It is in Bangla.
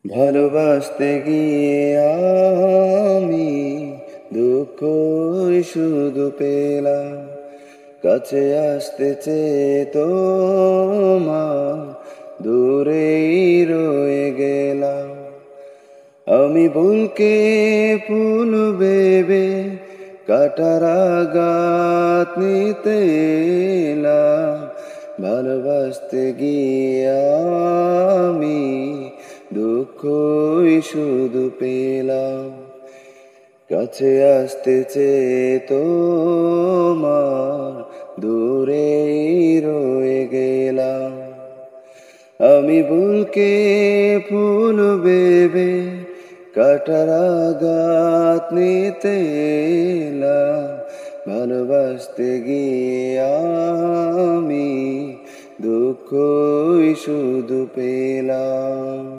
ভালোবাসতে গিয়ে আমি দুঃখই শুধু পেলাম। কাছে আসতে চেয়ে তোমার দূরেই রয়ে গেলাম। আমি ভুলকে ফুল ভেবে কাটার আঘাত নিতে এলাম। ভালোবাসতে গিয়ে আমি দুঃখই শুধু পেলাম। কাছে আসতে চেয়ে তোমার দূরেই রয়ে গেলাম। আমি ভুলকে ফুল ভেবে কাটার আঘাত নিতে এলাম। ভালোবাসতে গিয়ে আমি দুঃখই শুধু পেলাম।